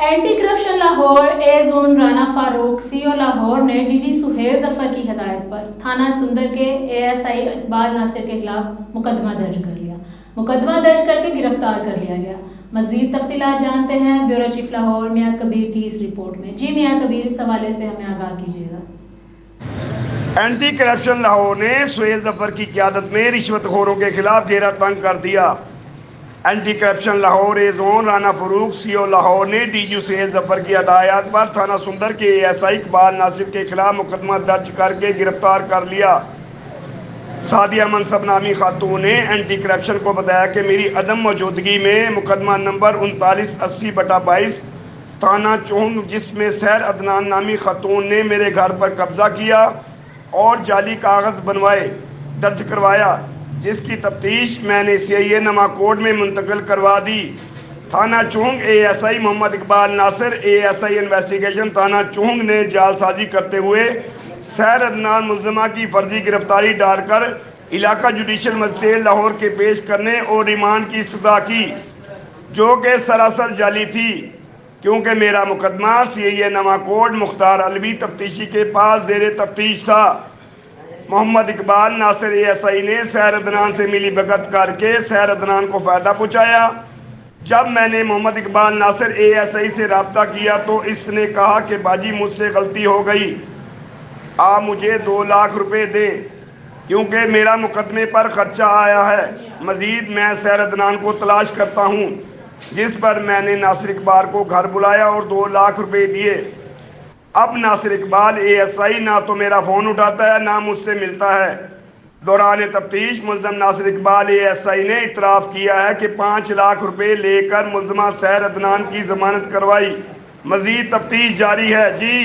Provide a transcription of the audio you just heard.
Anti corruption Lahore اے zone Rana فاروق سی او لاہور نے D G Sohail ظفر کی ہدایت پر تھانہ سندر کے اے ایس آئی اقبال ناصر کے خلاف مقدمہ درج کر لیا۔ مقدمہ درج کر کے گرفتار کر لیا گیا۔ مزید تفصیلات جانتے ہیں بیورو چیف لاہور میاں کبیر کی اس رپورٹ میں۔ جی میاں کبیر، اس حوالے سے ہمیں آگاہ کیجیے گا۔ اینٹی کرپشن لاہور نے سہیل ظفر کی قیادت میں رشوت خوروں کے خلاف گھیرا تنگ کر دیا۔ اینٹی کرپشن لاہور اے زون رانا فاروق سی او لاہور نے ڈی جی سہیل ظفر کی ہدایات پر تھانہ سندر کے اے ایس آئی اقبال ناصر کے خلاف مقدمہ درج کر کے گرفتار کر لیا۔ سعدیہ منصب نامی خاتون نے اینٹی کرپشن کو بتایا کہ میری عدم موجودگی میں مقدمہ نمبر 3980/22 تھانہ چونگ، جس میں سیر عدنان نامی خاتون نے میرے گھر پر قبضہ کیا اور جعلی کاغذ بنوائے، درج کروایا، جس کی تفتیش میں نے CIA نما کوڈ میں منتقل کروا دی۔ تھانہ Chung A S I Muhammad Iqbal Nasir, A S I investigation تھانہ چونگ نے جعل سازی کرتے ہوئے سیر عدنان ملزمہ کی فرضی گرفتاری ڈال کر علاقہ جوڈیشل مجسٹریٹ لاہور کے پیش کرنے اور ریمانڈ کی استدعا کی، جو کہ سراسر جعلی تھی، کیونکہ میرا مقدمہ CIA نما کوڈ مختار علوی تفتیشی کے پاس زیر تفتیش تھا۔ محمد اقبال ناصر اے ایس آئی نے سیر عدنان سے ملی بھگت کر کے سیر عدنان کو فائدہ پہنچایا۔ جب میں نے محمد اقبال ناصر اے ایس آئی سے رابطہ کیا تو اس نے کہا کہ باجی مجھ سے غلطی ہو گئی، آپ مجھے 2 لاکھ روپے دیں، کیونکہ میرا مقدمے پر خرچہ آیا ہے۔ مزید میں سیر عدنان کو تلاش کرتا ہوں، جس پر میں نے ناصر اقبال کو گھر بلایا اور 2 لاکھ روپے دیے۔ اب ناصر اقبال اے ایس آئی نہ تو میرا فون اٹھاتا ہے نہ مجھ سے ملتا ہے۔ دوران تفتیش ملزم ناصر اقبال اے ایس آئی نے اعتراف کیا ہے کہ 5 لاکھ روپے لے کر ملزمہ سیر عدنان کی ضمانت کروائی۔ مزید تفتیش جاری ہے۔ جی